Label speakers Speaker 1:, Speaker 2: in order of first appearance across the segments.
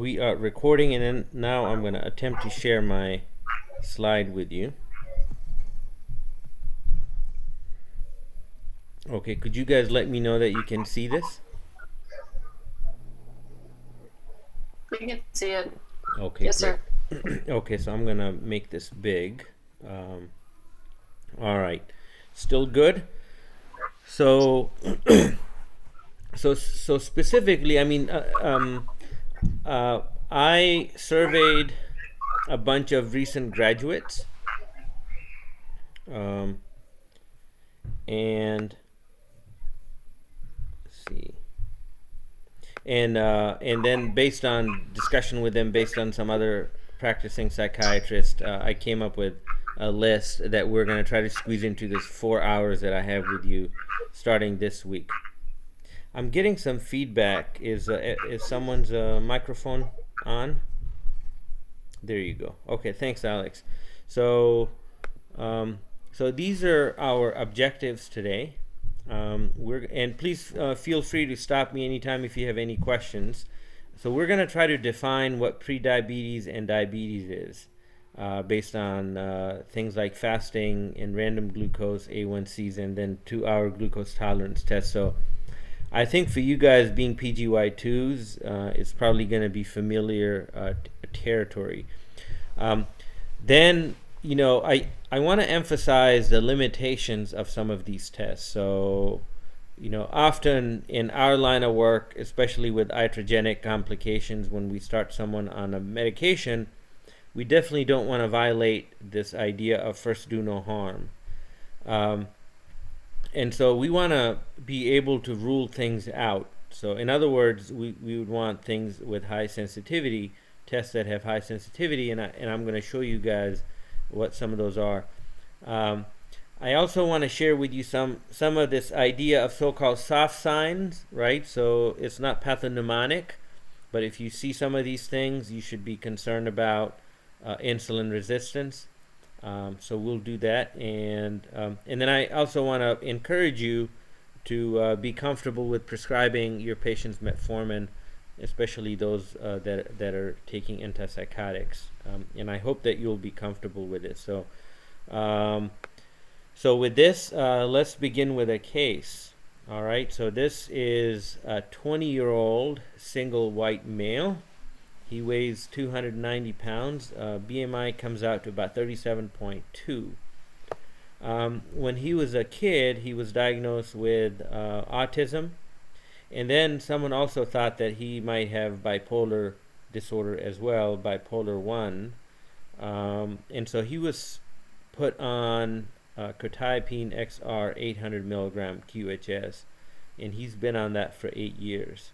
Speaker 1: We are recording, and then now I'm going to attempt to share my slide with you. Okay, could you guys let me know that you can see this?
Speaker 2: We can see it.
Speaker 1: Okay,
Speaker 2: Yes,
Speaker 1: great.
Speaker 2: sir.
Speaker 1: Okay, so I'm going to make this big. All right. Still good? So, so specifically, I mean, I surveyed a bunch of recent graduates, um, and let's see, and then based on discussion with them, based on some other practicing psychiatrist, I came up with a list that we're going to try to squeeze into this 4 hours that I have with you, starting this week. I'm getting some feedback. Is someone's microphone on? There you go. Okay, thanks, Alex. So, so these are our objectives today. And please feel free to stop me anytime if you have any questions. So we're going to try to define what prediabetes and diabetes is, based on things like fasting and random glucose A1Cs, and then 2-hour glucose tolerance test. So I think for you guys being PGY2s, it's probably going to be familiar territory. Then, I want to emphasize the limitations of some of these tests. So, often in our line of work, especially with iatrogenic complications, when we start someone on a medication, we definitely don't want to violate this idea of first do no harm. And so we want to be able to rule things out. So in other words, we would want things with high sensitivity, tests that have high sensitivity, and I'm going to show you guys what some of those are. I also want to share with you some of this idea of so-called soft signs, right? So it's not pathognomonic, but if you see some of these things, you should be concerned about insulin resistance. So we'll do that, and then I also want to encourage you to be comfortable with prescribing your patients metformin, especially those that are taking antipsychotics, and I hope that you'll be comfortable with it. So, so with this, let's begin with a case. All right. So this is a 20-year-old single white male. He weighs 290 pounds. BMI comes out to about 37.2. When he was a kid, he was diagnosed with autism. And then someone also thought that he might have bipolar disorder as well, bipolar 1. And so he was put on quetiapine XR 800 milligram QHS. And he's been on that for 8 years.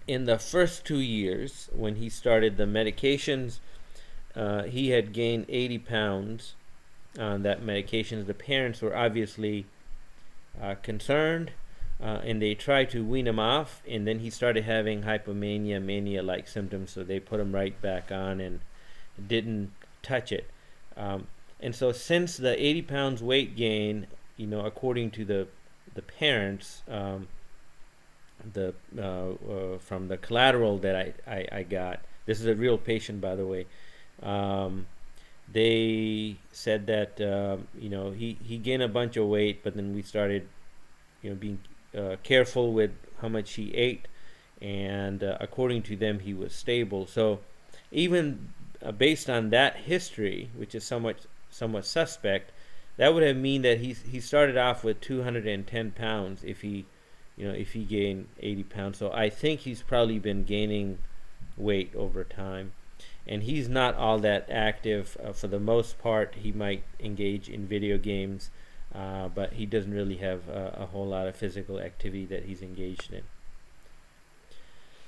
Speaker 1: In the first 2 years, when he started the medications, he had gained 80 pounds on that medications. The parents were obviously concerned, and they tried to wean him off, and then he started having hypomania, mania-like symptoms, so they put him right back on and didn't touch it. And so since the 80 pounds weight gain, according to the parents, from the collateral that I got, this is a real patient, by the way, they said that he gained a bunch of weight, but then we started being careful with how much he ate, and according to them he was stable. So even based on that history, which is somewhat suspect, that would have mean that he started off with 210 pounds if he gained 80 pounds. So I think he's probably been gaining weight over time. And he's not all that active. For the most part, he might engage in video games, but he doesn't really have a whole lot of physical activity that he's engaged in.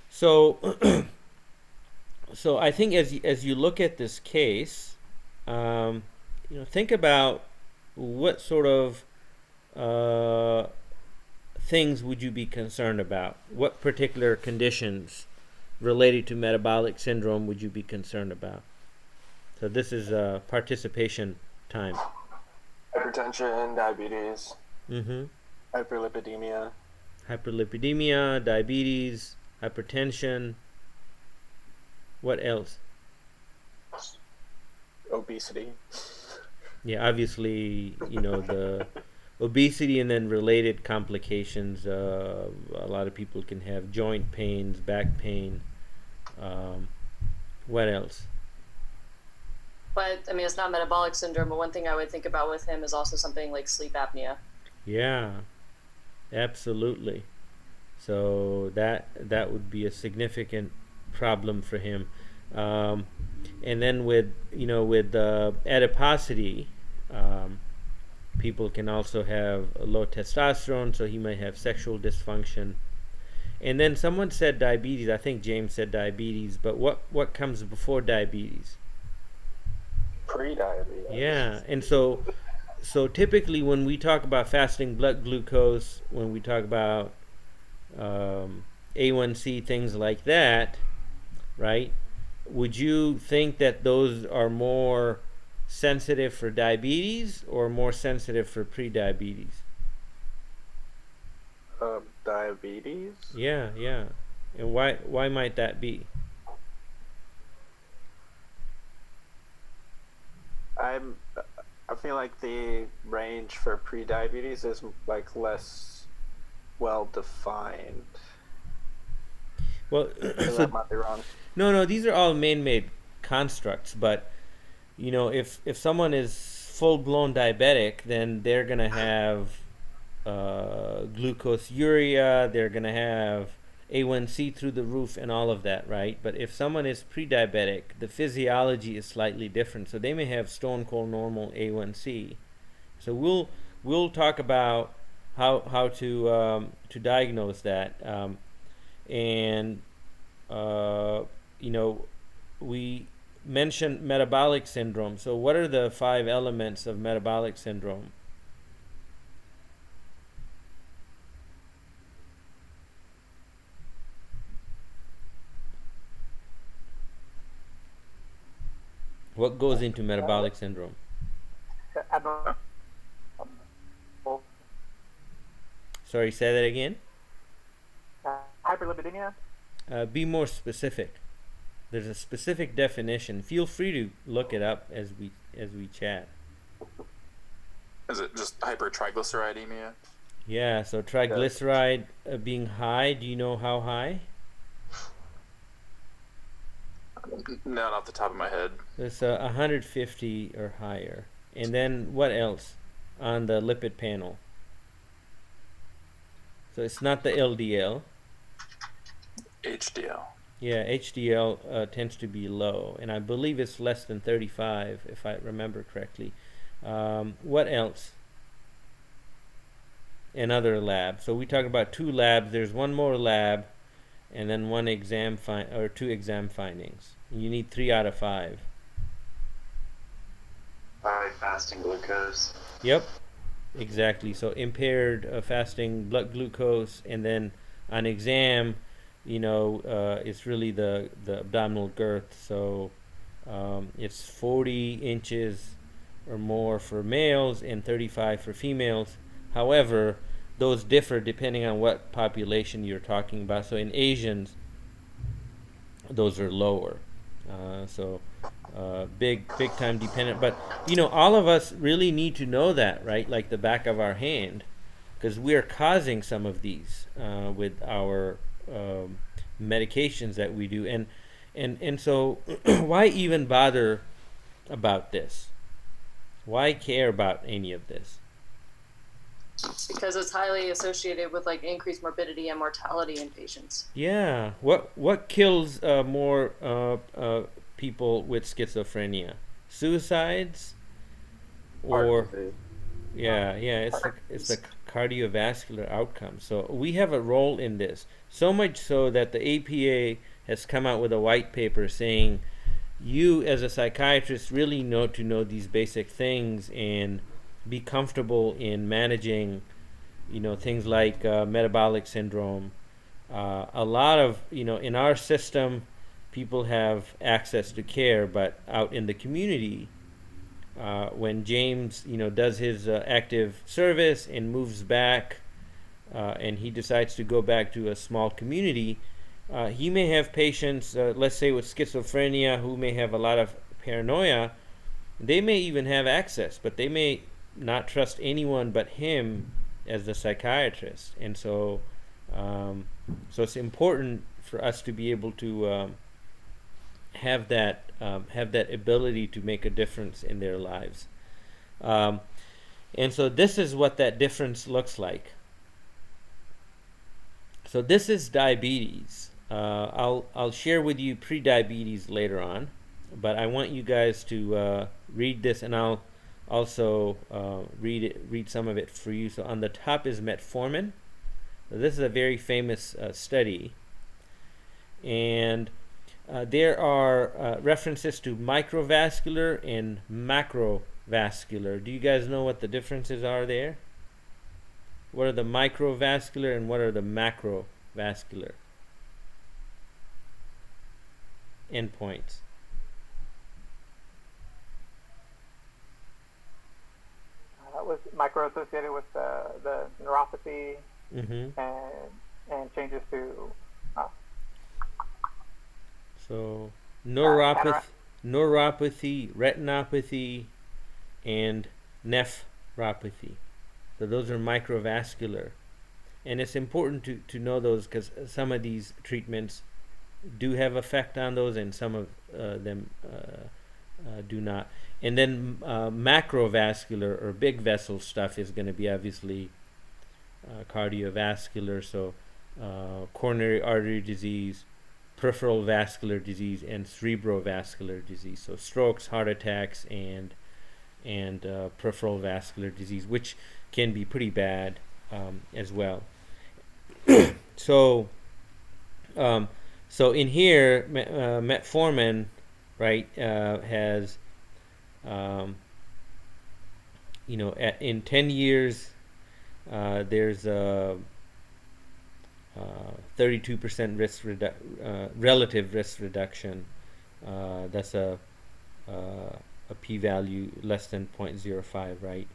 Speaker 1: So, so I think as you look at this case, think about what sort of things would you be concerned about? What particular conditions related to metabolic syndrome would you be concerned about? So this is participation time.
Speaker 3: Hypertension, diabetes,
Speaker 1: Mm-hmm.
Speaker 3: hyperlipidemia.
Speaker 1: Hyperlipidemia, diabetes, hypertension. What else?
Speaker 3: Obesity.
Speaker 1: Yeah, obviously, the obesity and then related complications. A lot of people can have joint pains, back pain. Um, what else?
Speaker 2: But I mean, it's not metabolic syndrome, but one thing I would think about with him is also something like sleep apnea.
Speaker 1: Yeah, absolutely. So that would be a significant problem for him. Um, and then with adiposity, um, people can also have low testosterone, so he might have sexual dysfunction. And then someone said diabetes. I think James said diabetes, but what comes before diabetes?
Speaker 3: Pre-diabetes.
Speaker 1: Yeah, and so typically when we talk about fasting blood glucose, when we talk about A1C, things like that, right? Would you think that those are more sensitive for diabetes or more sensitive for pre-diabetes?
Speaker 3: Diabetes.
Speaker 1: Yeah, yeah. And why might that be?
Speaker 3: I'm. I feel like the range for pre-diabetes is like less well defined.
Speaker 1: Well,
Speaker 3: So that might be wrong.
Speaker 1: no, these are all man-made constructs. But if someone is full-blown diabetic, then they're gonna have glucoseuria. They're gonna have A1C through the roof and all of that, right? But if someone is pre-diabetic, the physiology is slightly different. So they may have stone cold normal A1C. So we'll talk about how to diagnose that. And we mentioned metabolic syndrome. So what are the 5 elements of metabolic syndrome? What goes into metabolic syndrome?
Speaker 3: Abnormal.
Speaker 1: Sorry, say that again.
Speaker 3: Hyperlipidemia.
Speaker 1: Be more specific. There's a specific definition. Feel free to look it up as we chat.
Speaker 4: Is it just hypertriglyceridemia?
Speaker 1: Yeah. So triglyceride being high. Do you know how high?
Speaker 4: Not off the top of my head.
Speaker 1: It's 150 or higher. And then what else on the lipid panel? So it's not the LDL.
Speaker 4: HDL.
Speaker 1: Yeah, HDL tends to be low, and I believe it's less than 35, if I remember correctly. What else? Another lab. So we talked about 2 labs. There's one more lab, and then 2 exam findings. You need 3 out of 5.
Speaker 5: By fasting glucose.
Speaker 1: Yep, exactly. So impaired fasting blood glucose, and then on exam, it's really the abdominal girth. So it's 40 inches or more for males and 35 for females. However, those differ depending on what population you're talking about. So in Asians, those are lower. Big time dependent. But all of us really need to know that, right? Like the back of our hand, because we are causing some of these with our medications that we do. And so why even bother about this? Why care about any of this?
Speaker 2: Because it's highly associated with like increased morbidity and mortality in patients.
Speaker 1: Yeah. What kills more people with schizophrenia? Suicides, or it's the cardiovascular outcome. So we have a role in this. So much so that the APA has come out with a white paper saying you as a psychiatrist really know these basic things and be comfortable in managing things like metabolic syndrome. A lot of in our system people have access to care, but out in the community, when James does his active service and moves back, and he decides to go back to a small community, he may have patients, let's say with schizophrenia, who may have a lot of paranoia. They may even have access, but they may not trust anyone but him as the psychiatrist. And so it's important for us to be able to have that ability to make a difference in their lives. And so this is what that difference looks like. So this is diabetes. I'll share with you prediabetes later on, but I want you guys to read this, and I'll also read some of it for you. So on the top is metformin. This is a very famous study, and there are references to microvascular and macrovascular. Do you guys know what the differences are there? What are the microvascular and what are the macrovascular endpoints?
Speaker 6: That was micro-associated with the neuropathy
Speaker 1: Mm-hmm.
Speaker 6: and changes to
Speaker 1: So neuropathy, retinopathy, and nephropathy. So those are microvascular. And it's important to know those because some of these treatments do have effect on those and some of them do not. And then macrovascular or big vessel stuff is going to be obviously cardiovascular, so coronary artery disease, peripheral vascular disease, and cerebrovascular disease. So strokes, heart attacks, and peripheral vascular disease, which can be pretty bad as well. So in here, metformin, right, has in 10 years there's a 32% relative risk reduction. That's a p-value less than 0.05, right?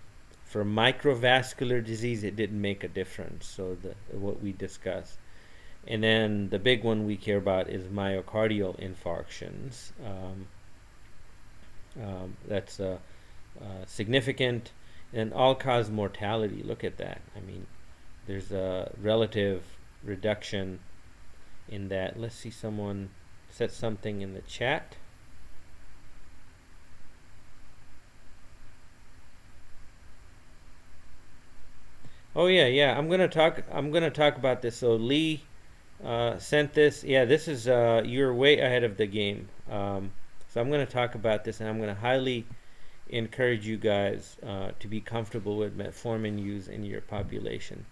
Speaker 1: For microvascular disease, it didn't make a difference. So what we discussed, and then the big one we care about is myocardial infarctions. That's significant and all-cause mortality. Look at that. I mean, there's a relative reduction in that. Let's see, someone said something in the chat. Oh yeah. I'm gonna talk about this. So Lee sent this. Yeah, this is you're way ahead of the game. So I'm gonna talk about this, and I'm gonna highly encourage you guys to be comfortable with metformin use in your population.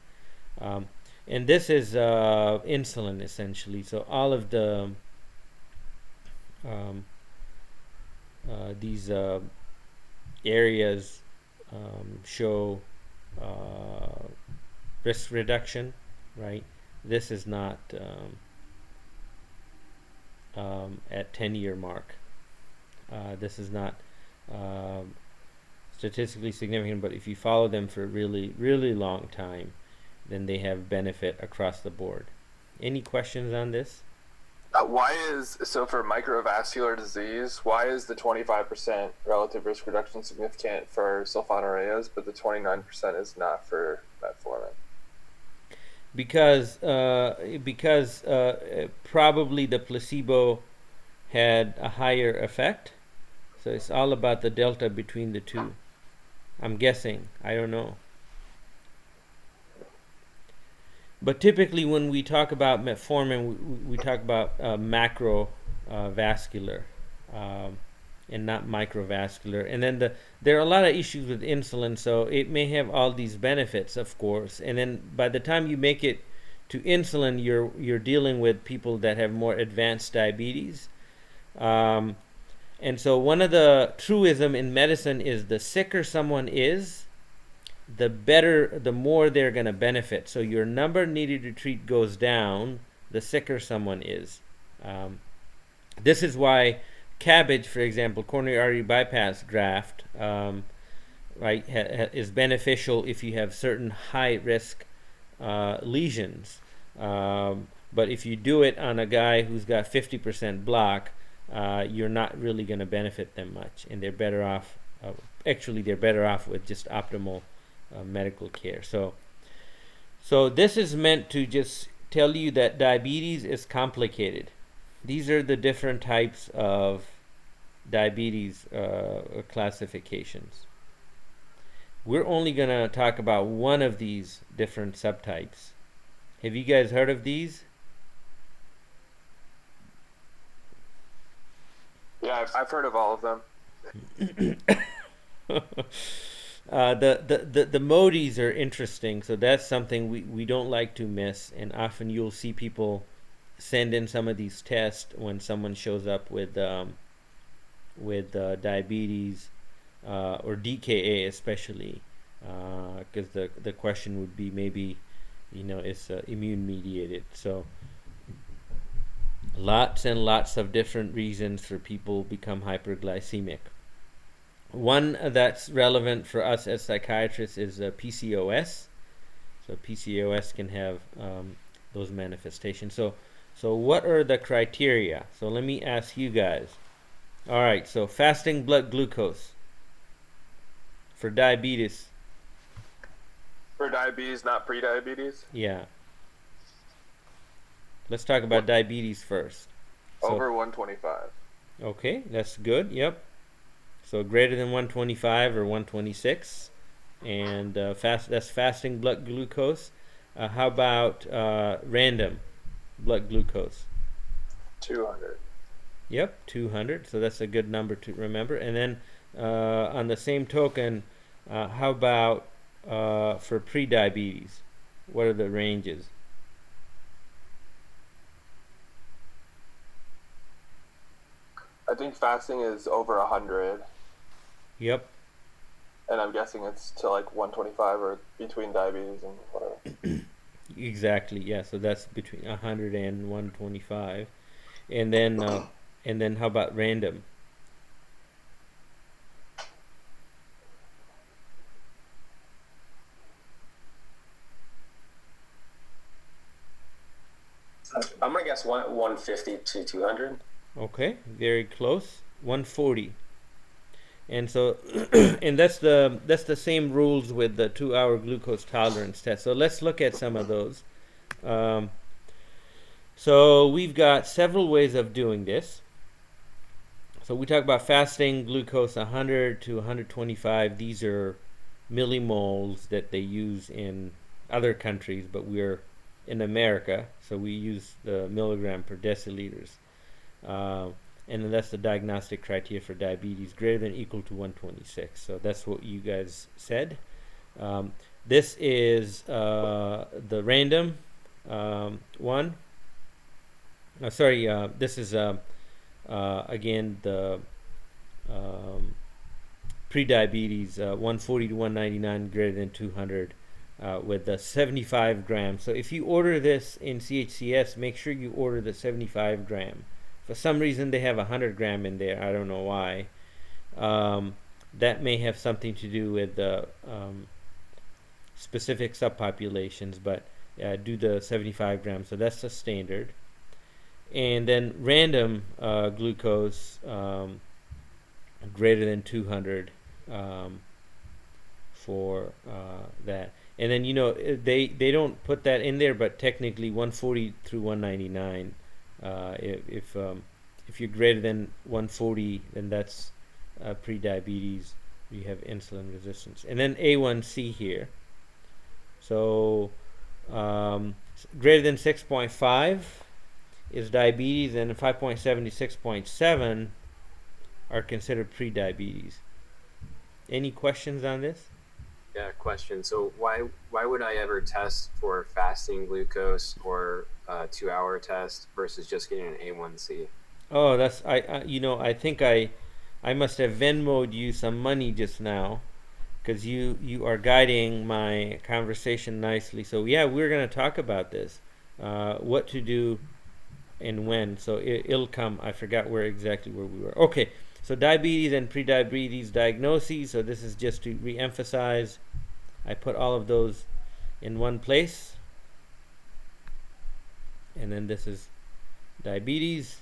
Speaker 1: And this is insulin essentially. So all of the these areas show risk reduction, right? This is not at 10-year mark. This is not statistically significant, but if you follow them for a really, really long time, then they have benefit across the board. Any questions on this?
Speaker 4: So for microvascular disease, why is the 25% relative risk reduction significant for sulfonylureas, but the 29% is not for metformin?
Speaker 1: Because probably the placebo had a higher effect. So it's all about the delta between the two. I'm guessing. I don't know. But typically when we talk about metformin, we talk about macrovascular and not microvascular. And then there are a lot of issues with insulin, so it may have all these benefits, of course. And then by the time you make it to insulin, you're dealing with people that have more advanced diabetes. And so one of the truism in medicine is the sicker someone is, the more they're going to benefit. So your number needed to treat goes down the sicker someone is. This is why CABG, for example, coronary artery bypass graft, right, is beneficial if you have certain high risk lesions. But if you do it on a guy who's got 50% block, you're not really going to benefit them much, and they're better off. Actually, they're better off with just optimal medical care. So this is meant to just tell you that diabetes is complicated. These are the different types of diabetes classifications. We're only going to talk about one of these different subtypes. Have you guys heard of these?
Speaker 4: Yeah, I've heard of all of them.
Speaker 1: The MODIs are interesting, so that's something we don't like to miss, and often you'll see people send in some of these tests when someone shows up with diabetes or DKA especially, because the question would be maybe, it's immune mediated. So lots and lots of different reasons for people become hyperglycemic. One that's relevant for us as psychiatrists is PCOS. So PCOS can have those manifestations. So what are the criteria? So let me ask you guys. All right, so fasting blood glucose for diabetes.
Speaker 4: For diabetes, not pre-diabetes?
Speaker 1: Yeah. Let's talk about diabetes first.
Speaker 4: Over 125.
Speaker 1: Okay, that's good. Yep. So greater than 125 or 126, and that's fasting blood glucose. How about random blood glucose?
Speaker 4: 200.
Speaker 1: Yep, 200. So that's a good number to remember. And then on the same token, how about for pre-diabetes? What are the ranges?
Speaker 4: I think fasting is over 100.
Speaker 1: Yep.
Speaker 4: And I'm guessing it's to like 125 or between diabetes and whatever.
Speaker 1: Exactly. Yeah. So that's between 100 and 125. And then how about random?
Speaker 7: I'm gonna guess 150 to 200.
Speaker 1: Okay, very close. 140. And so and that's the same rules with the 2-hour glucose tolerance test. So let's look at some of those. So we've got several ways of doing this. So we talk about fasting glucose 100 to 125. These are millimoles that they use in other countries, but we're in America, so we use the milligram per deciliters. And then that's the diagnostic criteria for diabetes, greater than or equal to 126. So that's what you guys said. This is the random one. This is again the pre-diabetes, 140 to 199, greater than 200, with the 75 grams. So if you order this in CHCS, make sure you order the 75 gram. For some reason, they have 100 gram in there. I don't know why. That may have something to do with the specific subpopulations, but do the 75 grams. So that's the standard. And then random glucose greater than 200 for that. And then they don't put that in there, but technically 140 through 199. If you're greater than 140, then that's pre-diabetes. You have insulin resistance. And then A1C here. So greater than 6.5 is diabetes, and 5.7 to 6.7 are considered pre-diabetes. Any questions on this?
Speaker 7: Yeah, question. So why would I ever test for fasting glucose or a 2-hour test versus just getting an A1C?
Speaker 1: Oh, that's I think I must have Venmo'd you some money just now, because you are guiding my conversation nicely. So yeah, we're going to talk about this, what to do and when. So it'll come. I forgot exactly where we were. Okay, so diabetes and pre-diabetes diagnoses. So this is just to re-emphasize. I put all of those in one place. and then this is diabetes.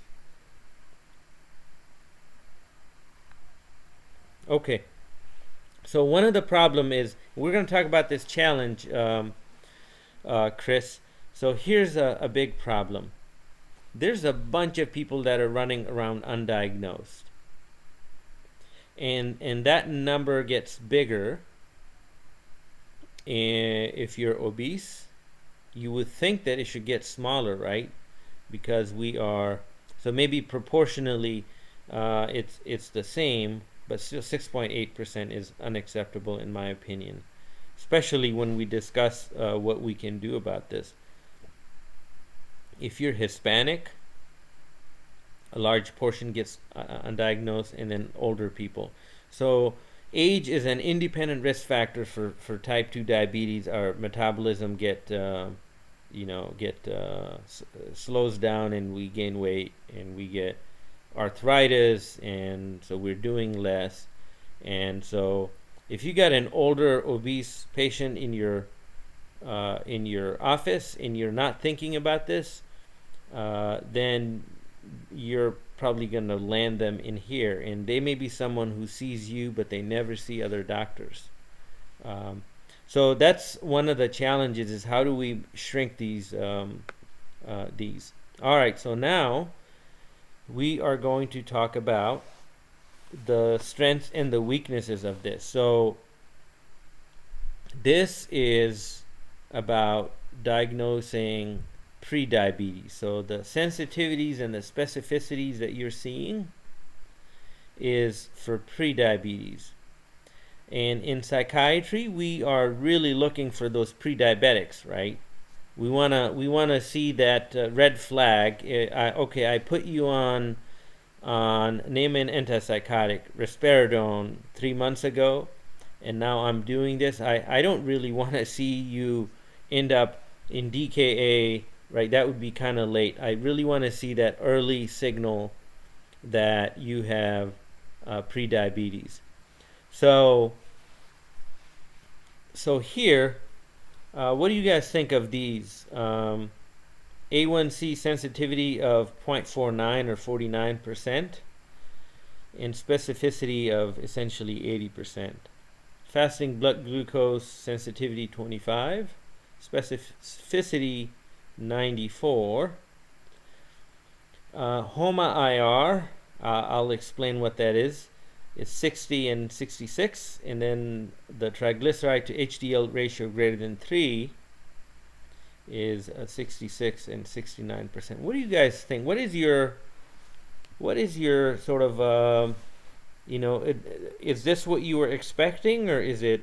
Speaker 1: Okay, so one of the problem is, we're going to talk about this challenge, Chris. So here's a big problem. There's a bunch of people that are running around undiagnosed, and that number gets bigger. And if you're obese, you would think that it should get smaller, right? Because we are, so maybe proportionally it's the same, but still 6.8% is unacceptable in my opinion, especially when we discuss what we can do about this. If you're Hispanic, a large portion gets undiagnosed, and then older people. So age is an independent risk factor for type 2 diabetes. Our metabolism slows down, and we gain weight, and we get arthritis, and so we're doing less. And so if you got an older obese patient in your office and you're not thinking about this, then you're probably going to land them in here, and they may be someone who sees you but they never see other doctors. So that's one of the challenges, is how do we shrink these. All right, so now we are going to talk about the strengths and the weaknesses of this. So this is about diagnosing prediabetes. So the sensitivities and the specificities that you're seeing is for prediabetes. And in psychiatry, we are really looking for those prediabetics, right? We wanna see that red flag. I put you on name an antipsychotic, risperidone, 3 months ago, and now I'm doing this. I don't really want to see you end up in DKA, right? That would be kind of late. I really want to see that early signal that you have prediabetes. So here, what do you guys think of these? A1C sensitivity of 0.49 or 49%, and specificity of essentially 80%. Fasting blood glucose sensitivity 25, specificity 94. HOMA-IR, I'll explain what that is. It's 60 and 66, and then the triglyceride to HDL ratio greater than 3 is 66 and 69%. What do you guys think? What is your sort of is this what you were expecting, or is it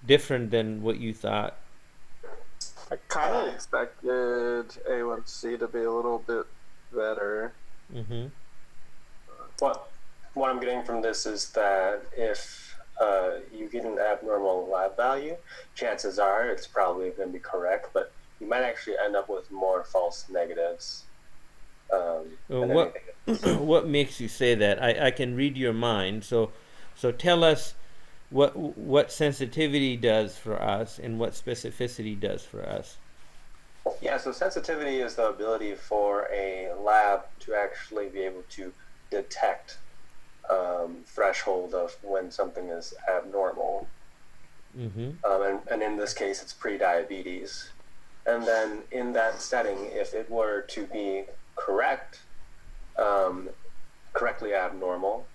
Speaker 1: different than what you thought?
Speaker 3: I kind of expected A1C to be a little bit better.
Speaker 1: Mm-hmm.
Speaker 8: What I'm getting from this is that if you get an abnormal lab value, chances are it's probably going to be correct, but you might actually end up with more false negatives.
Speaker 1: What makes you say that? I can read your mind. So tell us what sensitivity does for us and what specificity does for us.
Speaker 8: Yeah, so sensitivity is the ability for a lab to actually be able to detect threshold of when something is abnormal.
Speaker 1: Mm-hmm.
Speaker 8: And in this case, it's prediabetes. And then in that setting, if it were to be correctly abnormal,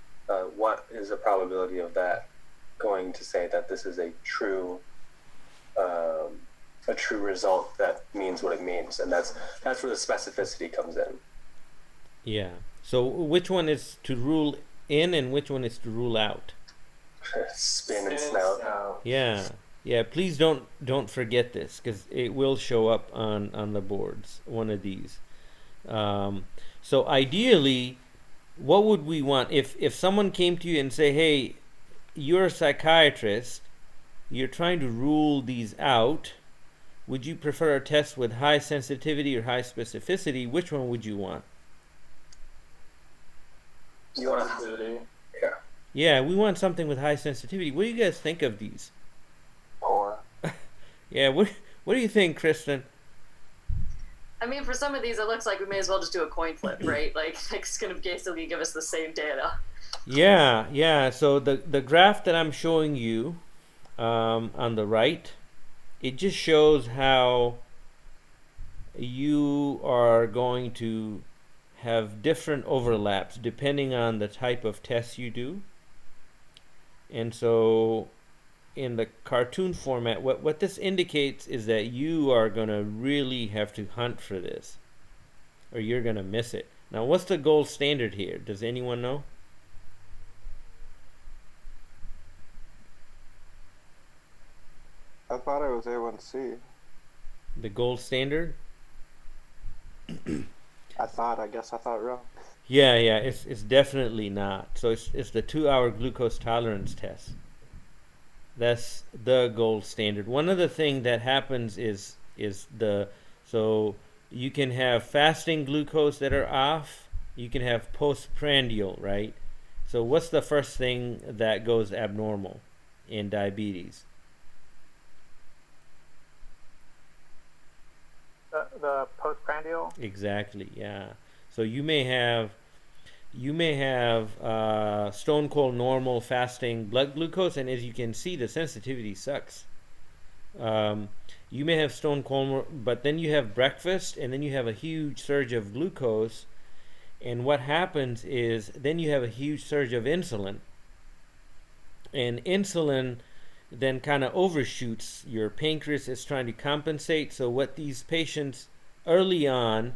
Speaker 8: what is the probability of that going to say that this is a true result that means what it means? And that's where the specificity comes in.
Speaker 1: Yeah. So which one is to rule in and which one is to rule out?
Speaker 8: Spin and snout.
Speaker 1: Yeah. Please don't forget this, because it will show up on the boards. One of these. So ideally, what would we want if someone came to you and say, "Hey, you're a psychiatrist. You're trying to rule these out. Would you prefer a test with high sensitivity or high specificity? Which one would you want?"
Speaker 8: You want sensitivity? Yeah.
Speaker 1: Yeah, we want something with high sensitivity. What do you guys think of these?
Speaker 3: Poor.
Speaker 1: Yeah, what do you think, Kristen?
Speaker 2: I mean, for some of these, it looks like we may as well just do a coin flip, right? Like it's going to basically give us the same data.
Speaker 1: Yeah. So the graph that I'm showing you on the right, it just shows how you are going to have different overlaps depending on the type of test you do. And so in the cartoon format, what this indicates is that you are going to really have to hunt for this, or you're going to miss it. Now, what's the gold standard here? Does anyone know?
Speaker 3: I thought it was A1C.
Speaker 1: The gold standard?
Speaker 3: I guess I thought wrong.
Speaker 1: Yeah, it's definitely not. So it's the 2-hour glucose tolerance test. That's the gold standard. One of the things that happens is so you can have fasting glucose that are off. You can have postprandial, right? So what's the first thing that goes abnormal in diabetes?
Speaker 6: The postprandial.
Speaker 1: Exactly, yeah. So you may have stone cold normal fasting blood glucose, and as you can see, the sensitivity sucks. You may have stone cold, but then you have breakfast, and then you have a huge surge of glucose, and what happens is then you have a huge surge of insulin, and insulin then kind of overshoots. Your pancreas is trying to compensate. So what these patients early on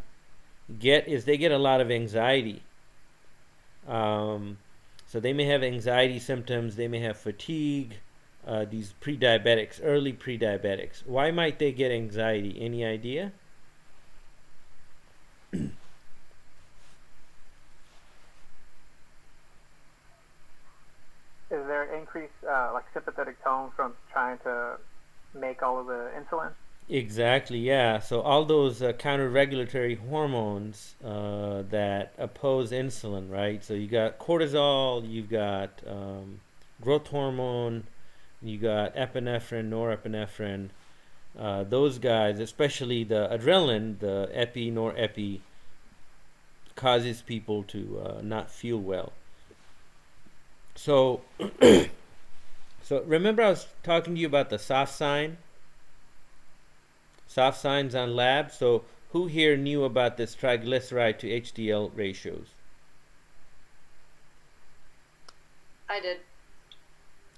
Speaker 1: get is they get a lot of anxiety. So they may have anxiety symptoms, they may have fatigue, these pre-diabetics, early pre-diabetics. Why might they get anxiety? Any idea?
Speaker 6: Is there increased like sympathetic tone from trying to make all of the insulin?
Speaker 1: Exactly, yeah. So all those counter-regulatory hormones that oppose insulin, right? So you got cortisol, you've got growth hormone, you got epinephrine, norepinephrine. Those guys, especially the adrenaline, the epi, norepi, causes people to not feel well. So, so remember I was talking to you about the soft signs on lab. So who here knew about this triglyceride to HDL ratios?
Speaker 2: I did.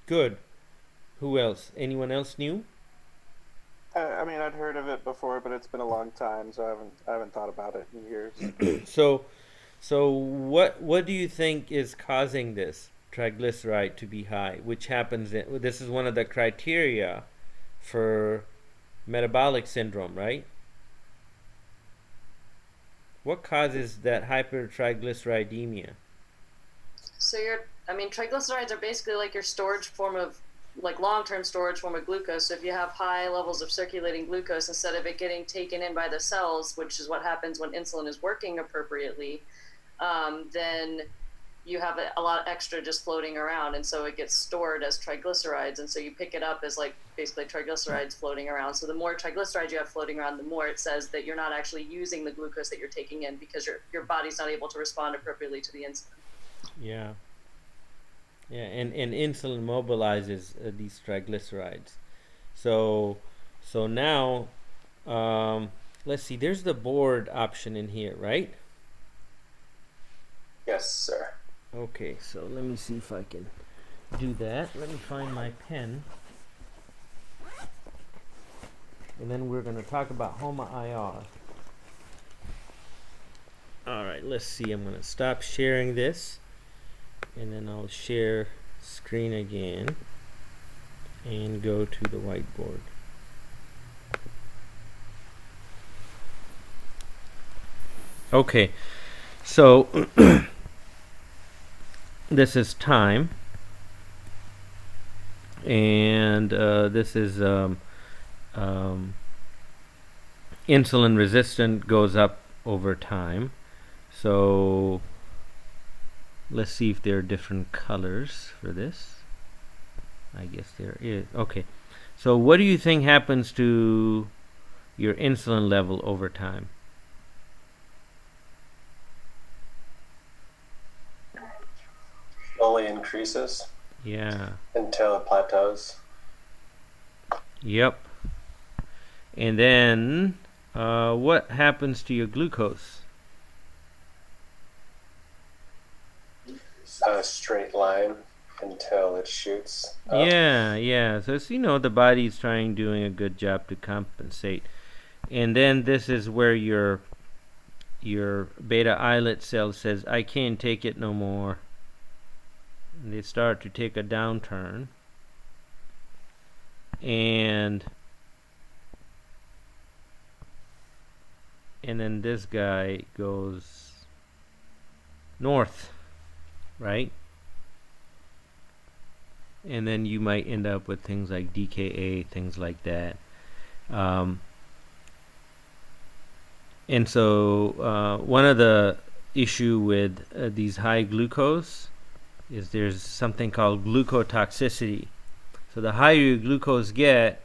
Speaker 1: Good. Who else? Anyone else knew?
Speaker 3: I mean, I'd heard of it before, but it's been a long time, so I haven't thought about it in years.
Speaker 1: So what do you think is causing this triglyceride to be high? Which happens this is one of the criteria for metabolic syndrome, right? What causes that hypertriglyceridemia?
Speaker 2: So triglycerides are basically like your storage form of, like long-term storage form of glucose. So if you have high levels of circulating glucose, instead of it getting taken in by the cells, which is what happens when insulin is working appropriately, then you have a lot of extra just floating around, and so it gets stored as triglycerides, and so you pick it up as like basically triglycerides floating around. So the more triglycerides you have floating around, the more it says that you're not actually using the glucose that you're taking in, because your body's not able to respond appropriately to the insulin.
Speaker 1: Yeah, and insulin mobilizes these triglycerides. So now, let's see. There's the board option in here, right?
Speaker 8: Yes, sir.
Speaker 1: Okay, so let me see if I can do that. Let me find my pen. And then we're going to talk about HOMA IR. Alright, let's see. I'm going to stop sharing this. And then I'll share screen again. And go to the whiteboard. Okay, so this is time, and this is insulin resistant goes up over time. So let's see if there are different colors for this. I guess there is. Okay, so what do you think happens to your insulin level over time?
Speaker 8: slowly increases
Speaker 1: Yeah.
Speaker 8: until it plateaus.
Speaker 1: Yep. And then, what happens to your glucose?
Speaker 8: A straight line until it shoots up.
Speaker 1: Yeah. So it's, the body's doing a good job to compensate. And then this is where your beta islet cell says, I can't take it no more. And they start to take a downturn. And then this guy goes north, right? And then you might end up with things like DKA, things like that. And so one of the issue with these high glucose is there's something called glucotoxicity. So the higher your glucose get,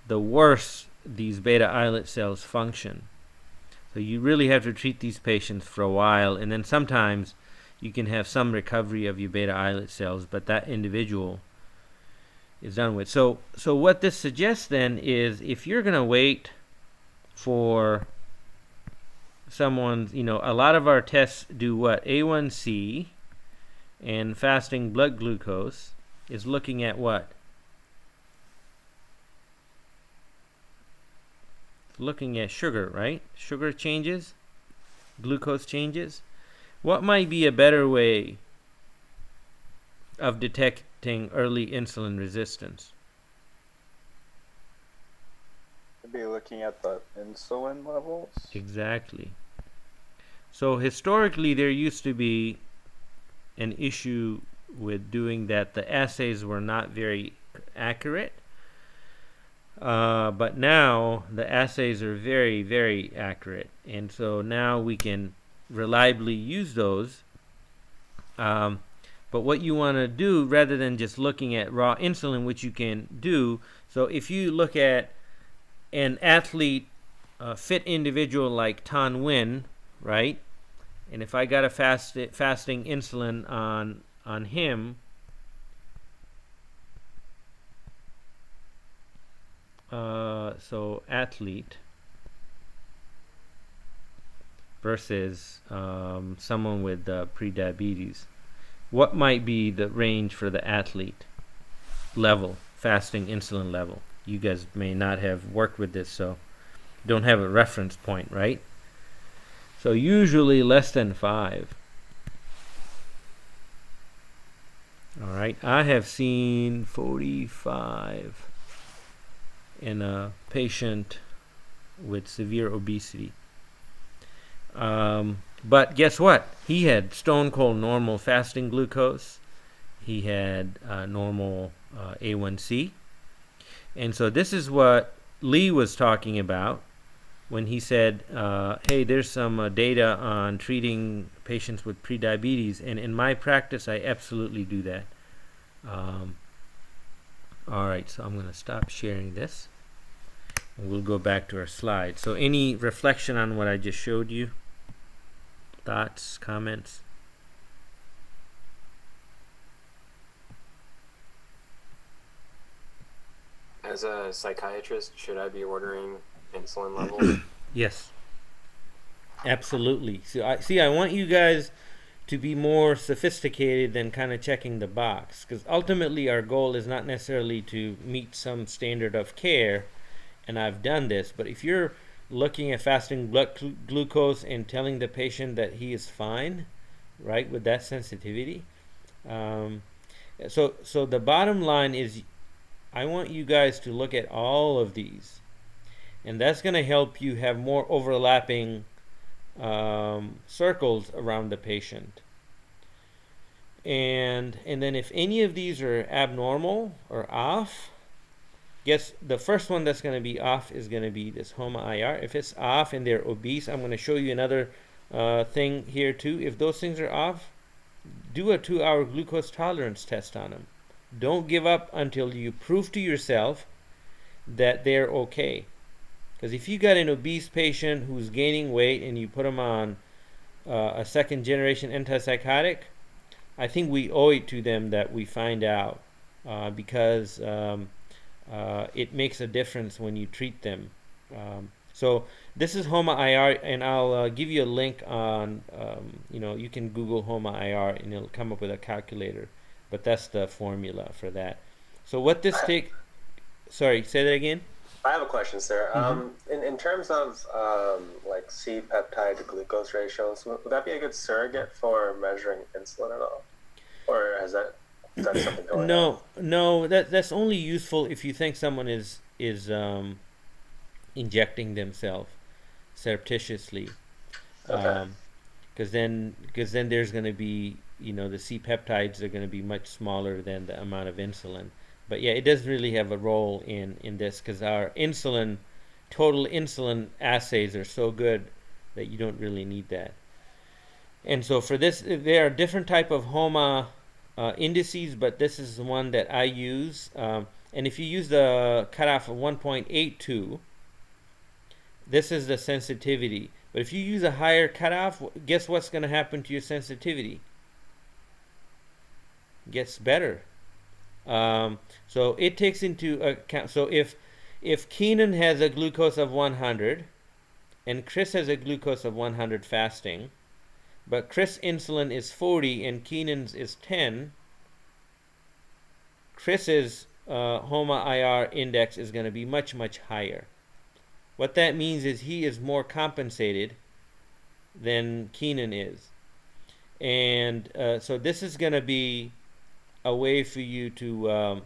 Speaker 1: the worse these beta islet cells function. So you really have to treat these patients for a while, and then sometimes you can have some recovery of your beta islet cells, but that individual is done with. So what this suggests then is, if you're going to wait for someone's, a lot of our tests do what? A1C and fasting blood glucose is looking at what? Looking at sugar, right? Sugar changes, glucose changes. What might be a better way of detecting early insulin resistance?
Speaker 3: Could be looking at the insulin levels.
Speaker 1: Exactly. So historically, there used to be an issue with doing that. The assays were not very accurate. But now the assays are very, very accurate, and so now we can reliably use those. But what you want to do, rather than just looking at raw insulin, which you can do, so if you look at an athlete, fit individual like Tan Nguyen, right? And if I got a fasting insulin on him, so athlete versus someone with prediabetes, what might be the range for the athlete level, fasting insulin level? You guys may not have worked with this, so don't have a reference point, right? So usually less than 5. All right, I have seen 45 in a patient with severe obesity. But guess what? He had stone cold normal fasting glucose. He had normal A1C. And so this is what Lee was talking about when he said, hey, there's some data on treating patients with prediabetes. And in my practice, I absolutely do that. All right, so I'm going to stop sharing this. And we'll go back to our slide. So any reflection on what I just showed you? Thoughts, comments?
Speaker 7: As a psychiatrist, should I be ordering insulin levels?
Speaker 1: Yes. Absolutely. So I want you guys to be more sophisticated than kind of checking the box, because ultimately our goal is not necessarily to meet some standard of care, and I've done this, but if you're looking at fasting blood glucose and telling the patient that he is fine, right, with that sensitivity, so the bottom line is, I want you guys to look at all of these, and that's going to help you have more overlapping circles around the patient. And then if any of these are abnormal or off, guess the first one that's going to be off is going to be this HOMA-IR. If it's off and they're obese, I'm going to show you another thing here too. If those things are off, do a 2-hour glucose tolerance test on them. Don't give up until you prove to yourself that they're okay. Because if you got an obese patient who's gaining weight and you put them on a second generation antipsychotic, I think we owe it to them that we find out, because it makes a difference when you treat them. So this is HOMA IR, and I'll give you a link on, you can Google HOMA IR and it'll come up with a calculator, but that's the formula for that. So what this sorry, say that again?
Speaker 8: I have a question, sir.
Speaker 1: Mm-hmm.
Speaker 8: In terms of like C-peptide to glucose ratios, would that be a good surrogate for measuring insulin at all? Or is that something going on?
Speaker 1: No, that's only useful if you think someone is injecting themselves surreptitiously,
Speaker 8: Okay.
Speaker 1: because then there's going to be, the C peptides are going to be much smaller than the amount of insulin. But yeah, it doesn't really have a role in this, because our total insulin assays are so good that you don't really need that. And so for this, there are different type of HOMA indices, but this is the one that I use. And if you use the cutoff of 1.82, this is the sensitivity. But if you use a higher cutoff, guess what's going to happen to your sensitivity? It gets better. So it takes into account. So if Keenan has a glucose of 100, and Chris has a glucose of 100 fasting, but Chris' insulin is 40 and Keenan's is 10, Chris's HOMA IR index is going to be much, much higher. What that means is he is more compensated than Keenan is. And so this is going to be a way for you to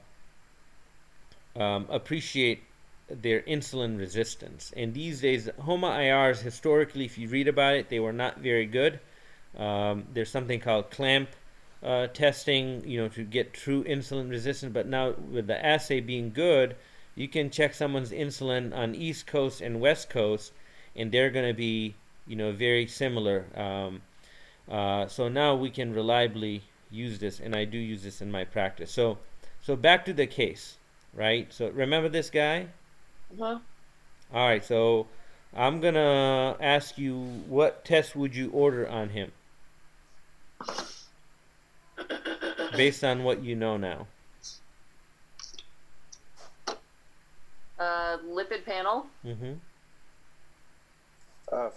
Speaker 1: appreciate their insulin resistance. And these days, HOMA IRs, historically, if you read about it, they were not very good. There's something called clamp testing, to get true insulin resistance. But now with the assay being good, you can check someone's insulin on East Coast and West Coast, and they're going to be, very similar. So now we can reliably use this, and I do use this in my practice. So back to the case, right? So remember this guy?
Speaker 2: Uh-huh.
Speaker 1: All right, so I'm going to ask you, what test would you order on him based on what you know now?
Speaker 2: Lipid panel.
Speaker 1: Mm-hmm.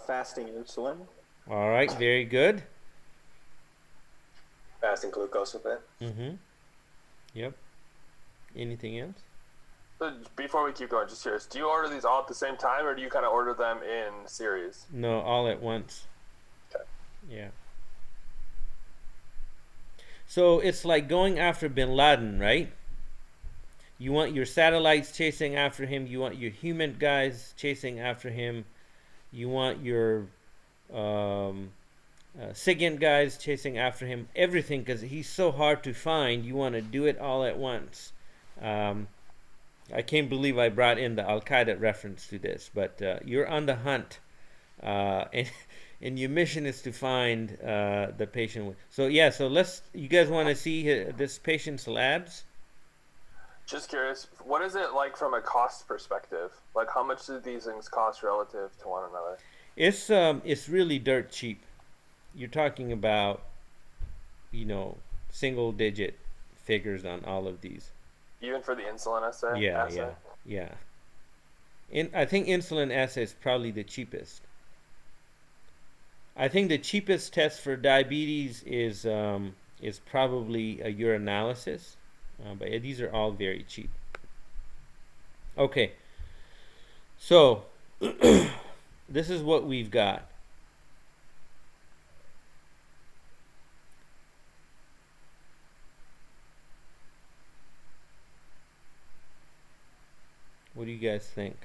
Speaker 3: Fasting insulin.
Speaker 1: All right, very good.
Speaker 8: Fasting glucose with it.
Speaker 1: Mm-hmm. Yep. Anything else?
Speaker 4: So before we keep going, just curious, do you order these all at the same time, or do you kind of order them in series?
Speaker 1: No, all at once.
Speaker 4: Okay.
Speaker 1: Yeah. So it's like going after bin Laden, right? You want your satellites chasing after him. You want your human guys chasing after him. You want your SIGINT guys chasing after him. Everything, because he's so hard to find. You want to do it all at once. I can't believe I brought in the Al-Qaeda reference to this, but you're on the hunt, and your mission is to find the patient. So yeah, so you guys want to see this patient's labs?
Speaker 4: Just curious, what is it like from a cost perspective? Like, how much do these things cost relative to one another?
Speaker 1: It's really dirt cheap. You're talking about, single digit figures on all of these.
Speaker 4: Even for the insulin assay?
Speaker 1: Yeah. I think insulin assay is probably the cheapest. I think the cheapest test for diabetes is probably a urinalysis, but these are all very cheap. Okay, so this is what we've got. What do you guys think?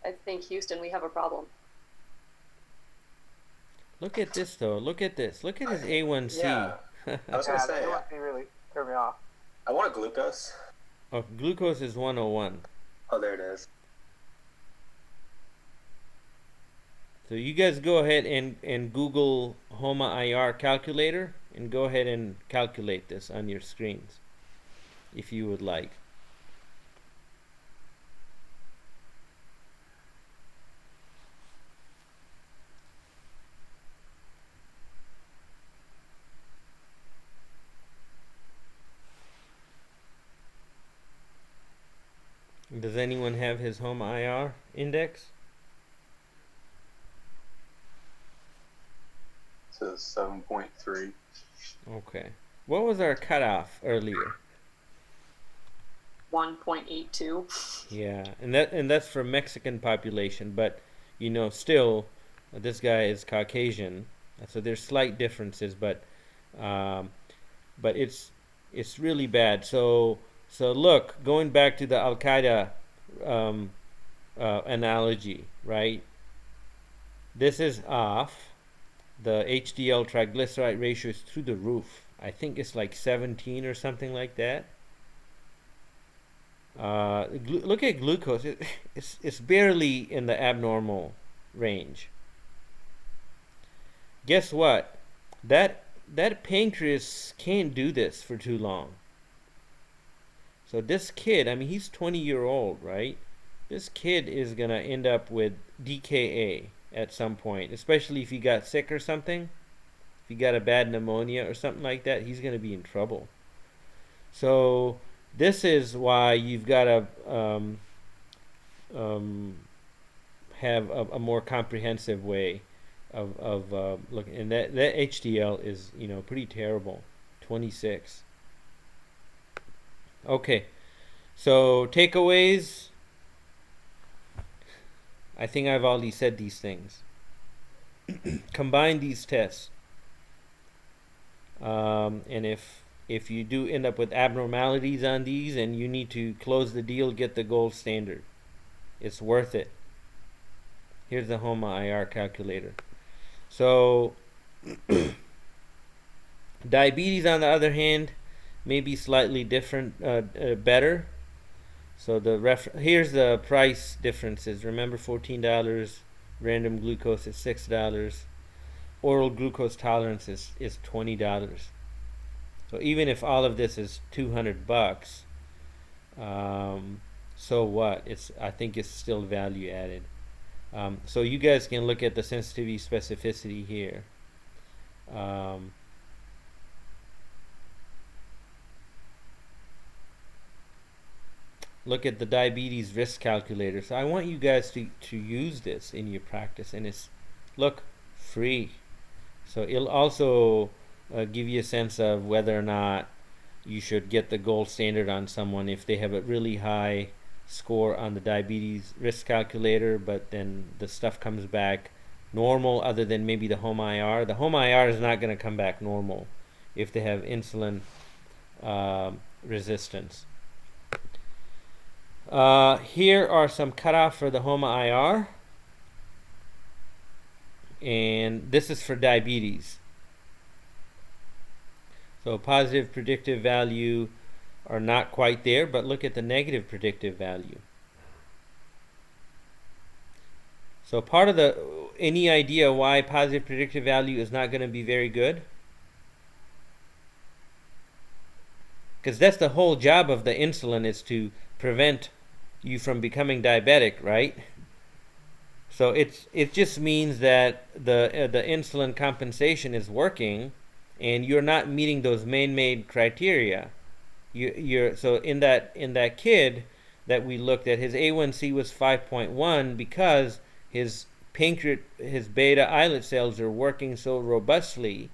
Speaker 2: I think Houston, we have a problem.
Speaker 1: Look at this, though. Look at this. Look at his A1C.
Speaker 8: Yeah. I was gonna say,
Speaker 6: that really threw me off.
Speaker 8: I want a glucose.
Speaker 1: Oh, glucose is 101.
Speaker 8: Oh, there it is.
Speaker 1: So you guys go ahead and Google HOMA IR calculator and go ahead and calculate this on your screens if you would like. Does anyone have his HOMA IR index?
Speaker 4: It says 7.3.
Speaker 1: Okay. What was our cutoff earlier?
Speaker 2: 1.82.
Speaker 1: Yeah, and that's for Mexican population, but still, this guy is Caucasian, so there's slight differences, but it's really bad. So look, going back to the Al Qaeda analogy, right? This is off. The HDL triglyceride ratio is through the roof. I think it's like 17 or something like that. Look at glucose. It's barely in the abnormal range. Guess what? That pancreas can't do this for too long. So this kid, I mean, he's 20-year-old, right? This kid is gonna end up with DKA at some point, especially if he got sick or something. If he got a bad pneumonia or something like that, he's gonna be in trouble. So this is why you've got to have a more comprehensive way of looking. And that HDL is pretty terrible, 26. Okay, so takeaways. I think I've already said these things. Combine these tests, and if you do end up with abnormalities on these and you need to close the deal, get the gold standard. It's worth it. Here's the HOMA IR calculator. So diabetes, on the other hand, may be slightly different, better. So here's the price differences. Remember, $14. Random glucose is $6. Oral glucose tolerance is $20. So even if all of this is $200, so what? I think it's still value added. So you guys can look at the sensitivity specificity here. Look at the diabetes risk calculator. So I want you guys to use this in your practice, and it's free. So it'll also give you a sense of whether or not you should get the gold standard on someone if they have a really high score on the diabetes risk calculator, but then the stuff comes back normal other than maybe the HOMA IR. The HOMA IR is not going to come back normal if they have insulin resistance. Here are some cutoff for the HOMA IR, and this is for diabetes. So positive predictive value are not quite there, but look at the negative predictive value. So any idea why positive predictive value is not going to be very good? Because that's the whole job of the insulin, is to prevent you from becoming diabetic, right? So it just means that the insulin compensation is working, and you're not meeting those man-made criteria. So in that kid that we looked at, his A1C was 5.1 because his beta islet cells are working so robustly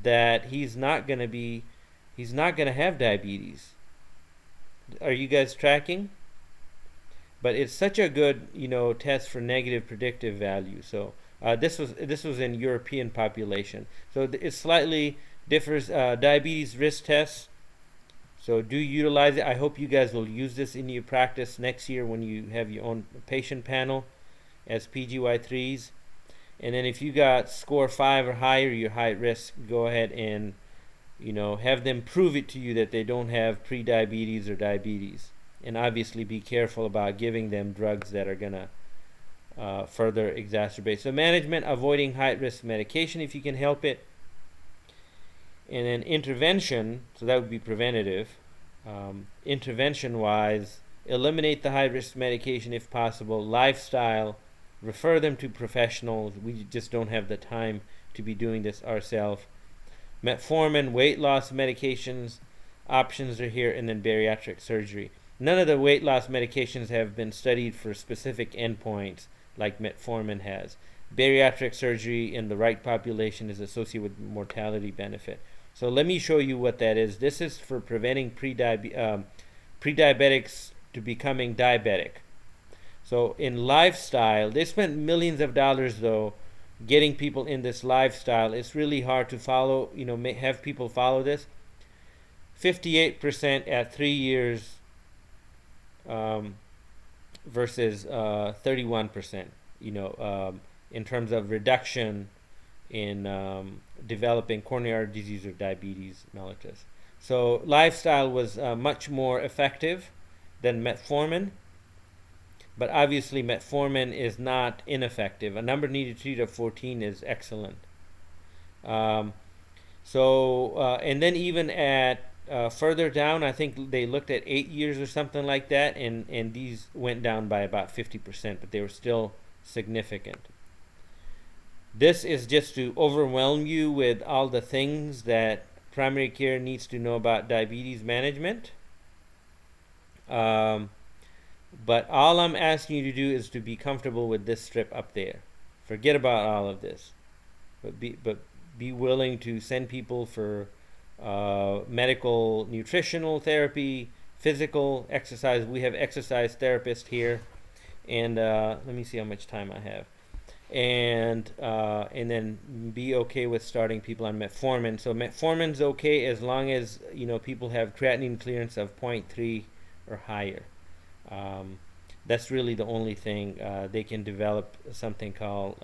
Speaker 1: that he's not going to have diabetes. Are you guys tracking? But it's such a good test for negative predictive value. So this was in European population. So it slightly differs. Diabetes risk tests. So do utilize it. I hope you guys will use this in your practice next year when you have your own patient panel as PGY3s. And then if you got score 5 or higher, you're high risk, go ahead and have them prove it to you that they don't have pre-diabetes or diabetes. And obviously be careful about giving them drugs that are going to further exacerbate. So management, avoiding high-risk medication if you can help it. And then intervention, so that would be preventative. Intervention-wise, eliminate the high-risk medication if possible. Lifestyle, refer them to professionals. We just don't have the time to be doing this ourselves. Metformin, weight loss medications, options are here, and then bariatric surgery. none of the weight loss medications have been studied for specific endpoints like metformin has. Bariatric surgery in the right population is associated with mortality benefit. So let me show you what that is. This is for preventing pre-diabetics to becoming diabetic. So in lifestyle, they spent millions of dollars though getting people in this lifestyle. It's really hard to follow, have people follow this. 58% at 3 years versus 31%, in terms of reduction in developing coronary artery disease or diabetes mellitus. So lifestyle was much more effective than metformin, but obviously metformin is not ineffective. A number needed to treat of 14 is excellent. And then even at further down, I think they looked at 8 years or something like that, and these went down by about 50%, but they were still significant. This is just to overwhelm you with all the things that primary care needs to know about diabetes management. But all I'm asking you to do is to be comfortable with this strip up there. Forget about all of this, but be willing to send people for medical nutritional therapy, physical exercise. We have exercise therapists here, and let me see how much time I have. And then be okay with starting people on metformin. So metformin's okay as long as people have creatinine clearance of 0.3 or higher. That's really the only thing. They can develop something called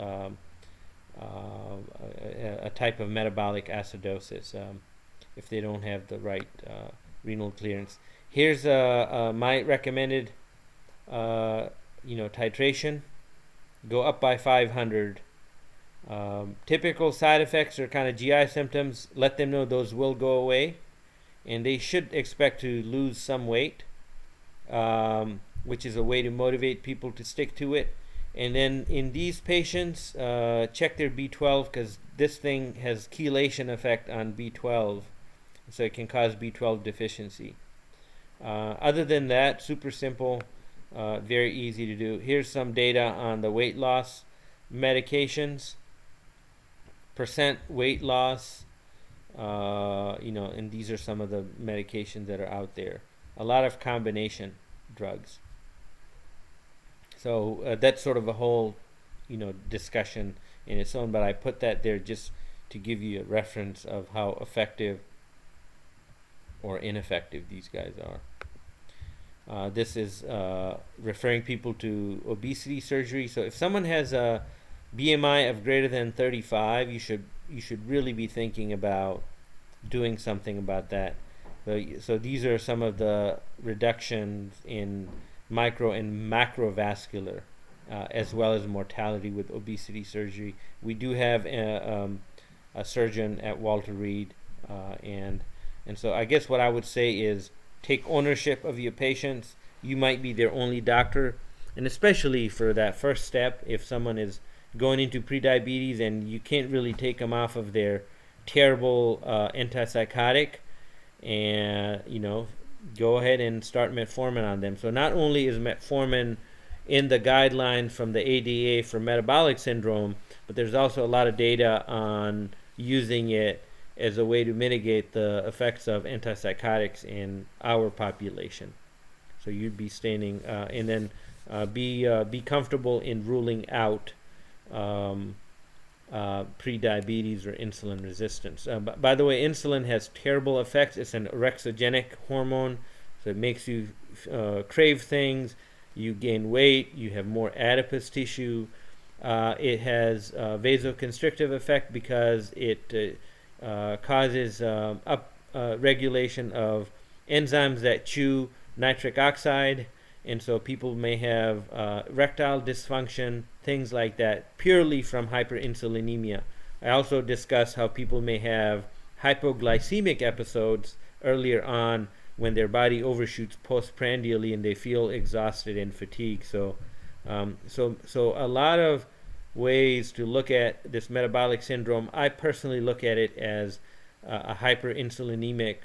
Speaker 1: a type of metabolic acidosis if they don't have the right renal clearance. Here's my recommended titration. Go up by 500. Typical side effects are kind of GI symptoms. Let them know those will go away, and they should expect to lose some weight, which is a way to motivate people to stick to it. And then in these patients, check their B12, because this thing has chelation effect on B12, so it can cause B12 deficiency. Other than that, super simple. Very easy to do. Here's some data on the weight loss medications, percent weight loss, and these are some of the medications that are out there. A lot of combination drugs. So that's sort of a whole, discussion in its own, but I put that there just to give you a reference of how effective or ineffective these guys are. This is referring people to obesity surgery. So if someone has a BMI of greater than 35, you should really be thinking about doing something about that. So these are some of the reductions in micro and macrovascular, as well as mortality with obesity surgery. We do have a surgeon at Walter Reed, and so I guess what I would say is, take ownership of your patients. You might be their only doctor, and especially for that first step, if someone is going into prediabetes and you can't really take them off of their terrible antipsychotic, and go ahead and start metformin on them. So not only is metformin in the guidelines from the ADA for metabolic syndrome, but there's also a lot of data on using it as a way to mitigate the effects of antipsychotics in our population. So you'd be standing, and then be comfortable in ruling out prediabetes or insulin resistance. By the way, insulin has terrible effects. It's an orexigenic hormone, so it makes you crave things. You gain weight. You have more adipose tissue. It has vasoconstrictive effect because it causes regulation of enzymes that chew nitric oxide, and so people may have erectile dysfunction, things like that, purely from hyperinsulinemia. I also discussed how people may have hypoglycemic episodes earlier on when their body overshoots postprandially and they feel exhausted and fatigued. So a lot of ways to look at this metabolic syndrome. I personally look at it as a hyperinsulinemic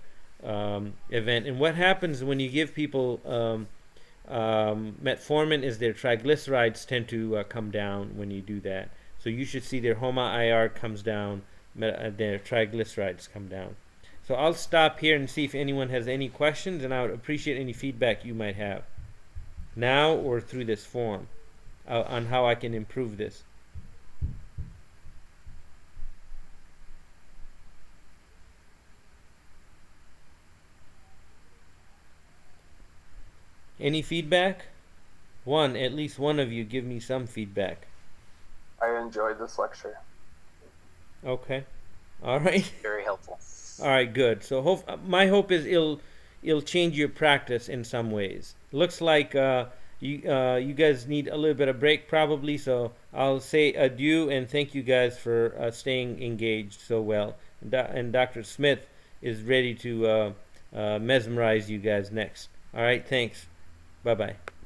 Speaker 1: event. And what happens when you give people metformin is their triglycerides tend to come down when you do that. So you should see their HOMA-IR comes down, their triglycerides come down. So I'll stop here and see if anyone has any questions, and I would appreciate any feedback you might have now or through this form on how I can improve this. Any feedback? At least one of you give me some feedback.
Speaker 4: I enjoyed this lecture.
Speaker 1: Okay. All right.
Speaker 7: Very helpful.
Speaker 1: All right, good. So my hope is it'll change your practice in some ways. Looks like you guys need a little bit of break probably, so I'll say adieu and thank you guys for staying engaged so well. And Dr. Smith is ready to mesmerize you guys next. All right, thanks. Bye-bye.